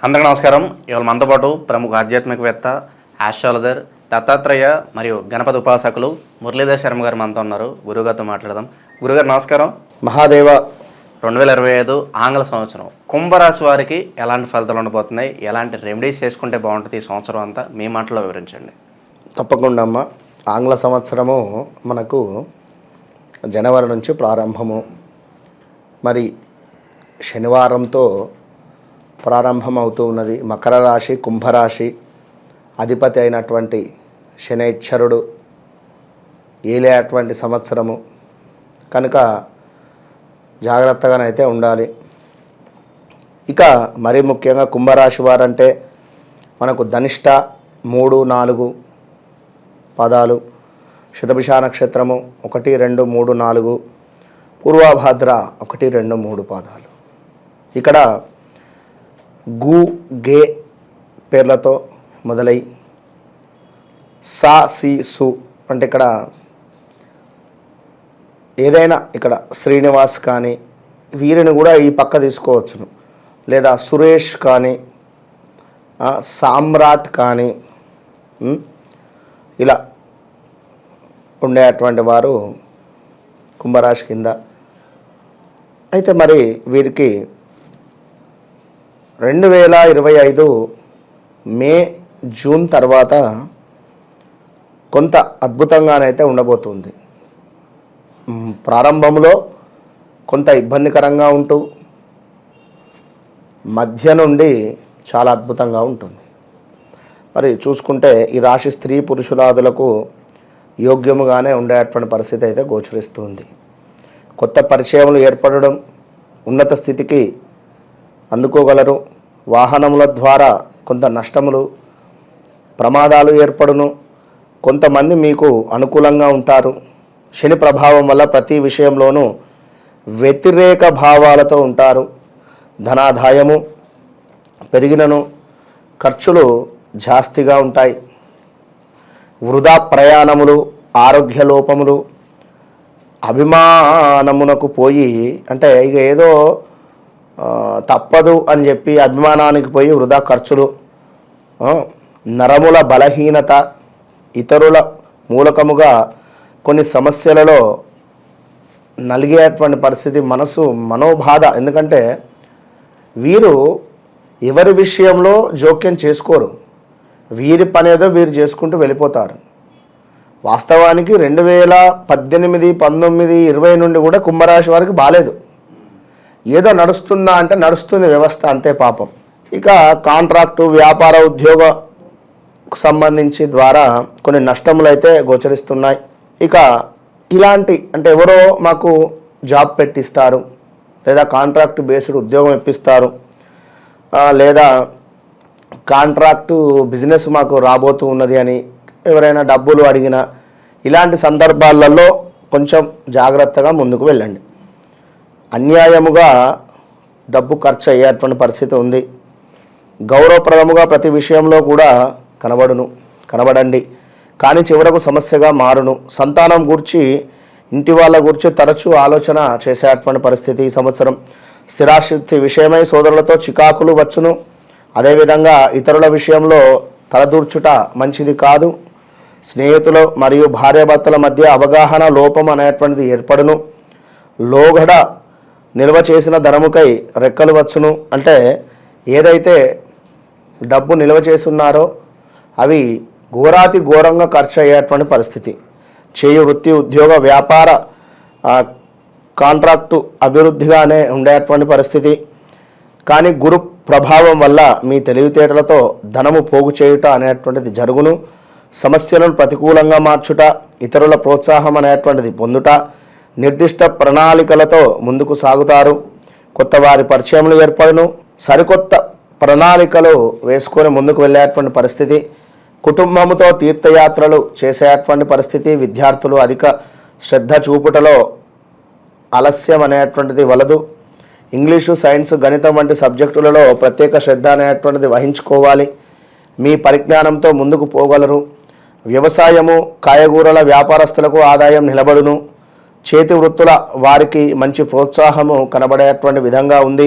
అందరికీ నమస్కారం. ఇవాళ మనతో పాటు ప్రముఖ ఆధ్యాత్మికవేత్త, ఆస్ట్రాలజర్, దత్తాత్రేయ మరియు గణపతి ఉపాసకులు మురళీధర్ శర్మ గారు మనతో ఉన్నారు. గురుగారితో మాట్లాడదాం. గురుగారు నమస్కారం. మహాదేవ. 2025 ఆంగ్ల సంవత్సరం కుంభరాశి వారికి ఎలాంటి ఫలితాలు ఉండబోతున్నాయి, ఎలాంటి రెమెడీస్ చేసుకుంటే బాగుంటుంది ఈ సంవత్సరం అంతా మీ మాటలో వివరించండి. తప్పకుండా అమ్మ. ఆంగ్ల సంవత్సరము మనకు జనవరి నుంచి ప్రారంభము. మరి శనివారంతో ప్రారంభం అవుతూ ఉన్నది. మకర రాశి, కుంభరాశి అధిపతి అయినటువంటి శనైశ్వరుడు ఏలేటువంటి సంవత్సరము కనుక జాగ్రత్తగానైతే ఉండాలి. ఇక మరీ ముఖ్యంగా కుంభరాశి వారంటే మనకు ధనిష్ట 3, 4 పాదాలు, శతభిష నక్షత్రము 1, 2, 3, 4, పూర్వభాద్ర 1, 2, 3 పాదాలు. ఇక్కడ గు గే పేర్లతో మొదలై సా సి సు అంటే ఇక్కడ ఏదైనా ఇక్కడ శ్రీనివాస్ కానీ వీరిని కూడా ఈ పక్క తీసుకోవచ్చును, లేదా సురేష్ కానీ సామ్రాట్ కానీ ఇలా ఉండేటువంటి వారు కుంభరాశి కింద. అయితే మరి వీరికి 2025 మే, జూన్ తర్వాత కొంత అద్భుతంగానైతే ఉండబోతుంది. ప్రారంభంలో కొంత ఇబ్బందికరంగా ఉంటూ మధ్య నుండి చాలా అద్భుతంగా ఉంటుంది. మరి చూసుకుంటే ఈ రాశి స్త్రీ పురుషులాదులకు యోగ్యముగానే ఉండేటువంటి పరిస్థితి అయితే గోచరిస్తుంది. కొత్త పరిచయములు ఏర్పడడం, ఉన్నత స్థితికి అందుకోగలరు. వాహనముల ద్వారా కొంత నష్టములు, ప్రమాదాలు ఏర్పడును. కొంతమంది మీకు అనుకూలంగా ఉంటారు. శని ప్రభావం వల్ల ప్రతి విషయంలోనూ వ్యతిరేక భావాలతో ఉంటారు. ధనాదాయము పెరిగినను ఖర్చులు జాస్తిగా ఉంటాయి. వృధా ప్రయాణములు, ఆరోగ్య లోపములు, అభిమానమునకు పోయి అంటే ఇక ఏదో తప్పదు అని చెప్పి అభిమానానికి పోయి వృధా ఖర్చులు, నరముల బలహీనత, ఇతరుల మూలకముగా కొన్ని సమస్యలలో నలిగేటువంటి పరిస్థితి, మనోబాధ. ఎందుకంటే వీరు ఎవరి విషయంలో జోక్యం చేసుకోరు. వీరి పని ఏదో వీరు చేసుకుంటూ వెళ్ళిపోతారు. వాస్తవానికి 2018, 19, 20 నుండి కూడా కుంభరాశి వారికి బాలేదు. ఏదో నడుస్తుందా అంటే నడుస్తుంది వ్యవస్థ, అంతే పాపం. ఇక కాంట్రాక్టు, వ్యాపార, ఉద్యోగకు సంబంధించి ద్వారా కొన్ని నష్టములు అయితే గోచరిస్తున్నాయి. ఇక ఇలాంటి అంటే ఎవరో మాకు జాబ్ పెట్టిస్తారు, లేదా కాంట్రాక్టు బేస్డ్ ఉద్యోగం ఇప్పిస్తారు, లేదా కాంట్రాక్టు బిజినెస్ మాకు రాబోతూ ఉన్నది అని ఎవరైనా డబ్బులు అడిగినా ఇలాంటి సందర్భాలలో కొంచెం జాగ్రత్తగా ముందుకు వెళ్ళండి. అన్యాయముగా డబ్బు ఖర్చు అయ్యేటువంటి పరిస్థితి ఉంది. గౌరవప్రదముగా ప్రతి విషయంలో కూడా కనబడండి, కానీ చివరకు సమస్యగా మారును. సంతానం గూర్చి, ఇంటి వాళ్ళ గురించి తరచూ ఆలోచన చేసేటువంటి పరిస్థితి ఈ సంవత్సరం. స్థిరాస్తి విషయమై సోదరులతో చికాకులు వచ్చును. అదేవిధంగా ఇతరుల విషయంలో తలదూర్చుట మంచిది కాదు. స్నేహితులు మరియు భార్యాభర్తల మధ్య అవగాహన లోపం అనేటువంటిది ఏర్పడును. లోగడ నిల్వ చేసిన ధనముకై రెక్కలు వచ్చును. అంటే ఏదైతే డబ్బు నిల్వ చేస్తున్నారో అవి ఘోరాతి ఘోరంగా ఖర్చు అయ్యేటువంటి పరిస్థితి. చేయు వృత్తి, ఉద్యోగ, వ్యాపార, కాంట్రాక్టు అభివృద్ధిగానే ఉండేటువంటి పరిస్థితి. కానీ గురు ప్రభావం వల్ల మీ తెలివితేటలతో ధనము పోగు చేయుట అనేటువంటిది జరుగును. సమస్యలను ప్రతికూలంగా మార్చుట, ఇతరుల ప్రోత్సాహం అనేటువంటిది పొందుట, నిర్దిష్ట ప్రణాళికలతో ముందుకు సాగుతారు. కొత్త వారి పరిచయములు ఏర్పడును. సరికొత్త ప్రణాళికలు వేసుకొని ముందుకు వెళ్ళేటువంటి పరిస్థితి. కుటుంబముతో తీర్థయాత్రలు చేసేటువంటి పరిస్థితి. విద్యార్థులు అధిక శ్రద్ధ చూపుటలో ఆలస్యం అనేటువంటిది వలదు. ఇంగ్లీషు, సైన్స్, గణితం వంటి సబ్జెక్టులలో ప్రత్యేక శ్రద్ధ అనేటువంటిది వహించుకోవాలి. మీ పరిజ్ఞానంతో ముందుకు పోగలరు. వ్యవసాయము, కాయగూరల వ్యాపారస్తులకు ఆదాయం నిలబడును. చేతి వృత్తుల వారికి మంచి ప్రోత్సాహము కనబడేటువంటి విధంగా ఉంది.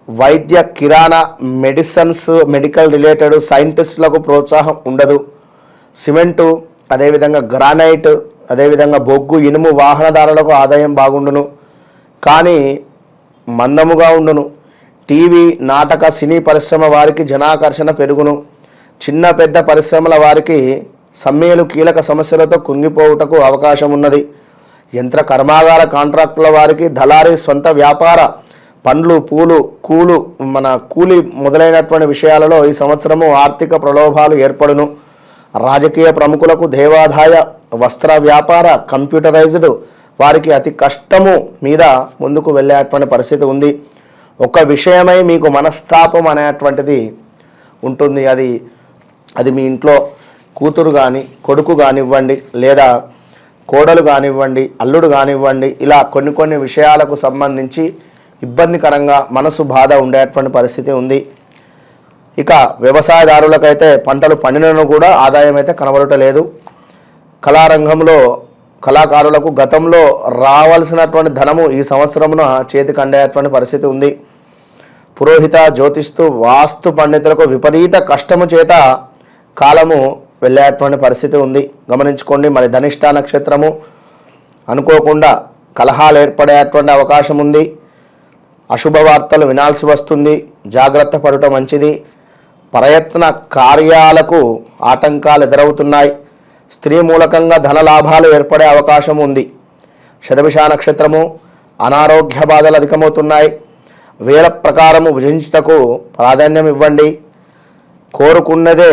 వైద్య కిరాణా మెడిసిన్స్ మెడికల్ రిలేటెడ్ సైంటిస్టులకు ప్రోత్సాహం ఉండదు. సిమెంటు, అదేవిధంగా గ్రానైట్, అదేవిధంగా బొగ్గు, ఇనుము వాహనదారులకు ఆదాయం బాగుండును కానీ మందముగా ఉండును. టీవీ, నాటక, సినీ పరిశ్రమ వారికి జనాకర్షణ పెరుగును. చిన్న పెద్ద పరిశ్రమల వారికి సమ్మెలు కీలక సమస్యలతో కుంగిపోవుటకు అవకాశం ఉన్నది. యంత్ర కర్మాగార కాంట్రాక్టుల వారికి దళారీ స్వంత వ్యాపార పండ్లు, పూలు, కూలి మొదలైనటువంటి విషయాలలో ఈ సంవత్సరము ఆర్థిక ప్రలోభాలు ఏర్పడును. రాజకీయ ప్రముఖులకు దేవాదాయ, వస్త్ర వ్యాపార, కంప్యూటరైజ్డ్ వారికి అతి కష్టము మీద ముందుకు వెళ్ళేటువంటి పరిస్థితి ఉంది. ఒక విషయమై మీకు మనస్తాపం అనేటువంటిది ఉంటుంది. అది మీ ఇంట్లో కూతురు కానీ, కొడుకు కానివ్వండి, లేదా కోడలు కానివ్వండి, అల్లుడు కానివ్వండి, ఇలా కొన్ని విషయాలకు సంబంధించి ఇబ్బందికరంగా మనసు బాధ ఉండేటువంటి పరిస్థితి ఉంది. ఇక వ్యవసాయదారులకైతే పంటలు పండినను కూడా ఆదాయం అయితే కనబడటలేదు. కళారంగంలో కళాకారులకు గతంలో రావాల్సినటువంటి ధనము ఈ సంవత్సరమున చేతికి అందేటువంటి పరిస్థితి ఉంది. పురోహిత, జ్యోతిస్తు, వాస్తు పండితులకు విపరీత కష్టము చేత కాలము వెళ్ళేటువంటి పరిస్థితి ఉంది. గమనించుకోండి. మరి ధనిష్ట నక్షత్రము అనుకోకుండా కలహాలు ఏర్పడేటువంటి అవకాశం ఉంది. అశుభ వార్తలు వినాల్సి వస్తుంది. జాగ్రత్త పడటం మంచిది. ప్రయత్న కార్యాలకు ఆటంకాలు ఎదురవుతున్నాయి. స్త్రీ మూలకంగా ధనలాభాలు ఏర్పడే అవకాశం ఉంది. శతభిష నక్షత్రము అనారోగ్య బాధలు అధికమవుతున్నాయి. వేల ప్రకారము భుజించుటకు ప్రాధాన్యం ఇవ్వండి. కోరుకున్నదే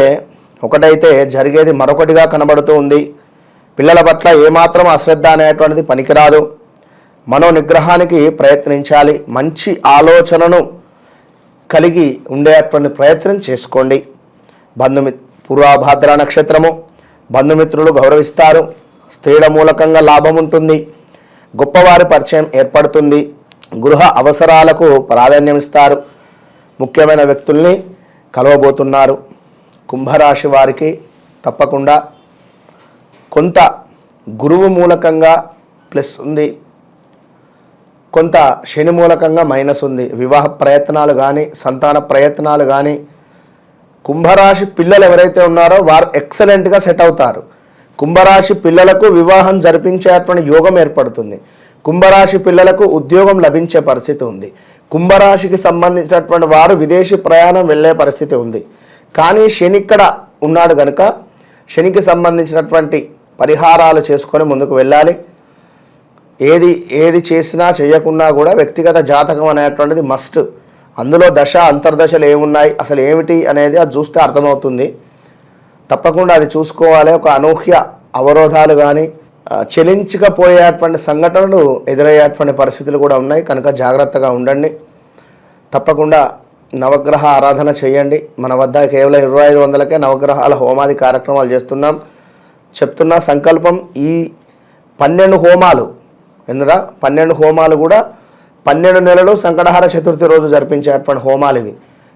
ఒకటైతే జరిగేది మరొకటిగా కనబడుతూ ఉంది. పిల్లల పట్ల ఏమాత్రం అశ్రద్ధ అనేటువంటిది పనికిరాదు. మనోనిగ్రహానికి ప్రయత్నించాలి. మంచి ఆలోచనను కలిగి ఉండేటువంటి ప్రయత్నం చేసుకోండి. పూర్వభాద్ర నక్షత్రము బంధుమిత్రులు గౌరవిస్తారు. స్త్రీల మూలకంగా లాభం ఉంటుంది. గొప్పవారి పరిచయం ఏర్పడుతుంది. గృహ అవసరాలకు ప్రాధాన్యం ఇస్తారు. ముఖ్యమైన వ్యక్తుల్ని కలవబోతున్నారు. కుంభరాశి వారికి తప్పకుండా కొంత గురువు మూలకంగా ప్లస్ ఉంది, కొంత శని మూలకంగా మైనస్ ఉంది. వివాహ ప్రయత్నాలు కానీ, సంతాన ప్రయత్నాలు కానీ, కుంభరాశి పిల్లలు ఎవరైతే ఉన్నారో వారు ఎక్సలెంట్గా సెట్ అవుతారు. కుంభరాశి పిల్లలకు వివాహం జరిపించేటువంటి యోగం ఏర్పడుతుంది. కుంభరాశి పిల్లలకు ఉద్యోగం లభించే పరిస్థితి ఉంది. కుంభరాశికి సంబంధించినటువంటి వారు విదేశీ ప్రయాణం వెళ్ళే పరిస్థితి ఉంది. కానీ శని ఇక్కడ ఉన్నాడు కనుక శనికి సంబంధించినటువంటి పరిహారాలు చేసుకొని ముందుకు వెళ్ళాలి. ఏది చేసినా చేయకున్నా కూడా వ్యక్తిగత జాతకం అనేటువంటిది మస్ట్. అందులో దశ అంతర్దశలు ఏమున్నాయి, అసలు ఏమిటి అనేది అది చూస్తే అర్థమవుతుంది. తప్పకుండా అది చూసుకోవాలి. ఒక అనూహ్య అవరోధాలు కానీ, చెలించకపోయేటువంటి సంఘటనలు ఎదురయ్యేటువంటి పరిస్థితులు కూడా ఉన్నాయి కనుక జాగ్రత్తగా ఉండండి. తప్పకుండా నవగ్రహ ఆరాధన చేయండి. మన వద్ద కేవలం 2500కే నవగ్రహాల హోమాది కార్యక్రమాలు చేస్తున్నాం. చెప్తున్న సంకల్పం ఈ 12 హోమాలు 12 హోమాలు కూడా 12 నెలలు సంకటహార చతుర్థి రోజు జరిపించేటువంటి హోమాలు ఇవి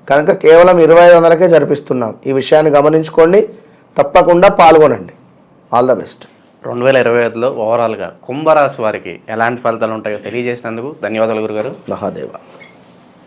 కనుక కేవలం 2500కే జరిపిస్తున్నాం. ఈ విషయాన్ని గమనించుకోండి. తప్పకుండా పాల్గొనండి. All the best. 2025లో ఓవరాల్గా కుంభరాశి వారికి ఎలాంటి ఫలితాలు ఉంటాయో తెలియజేసినందుకు ధన్యవాదాలు గురుగారు. మహాదేవ.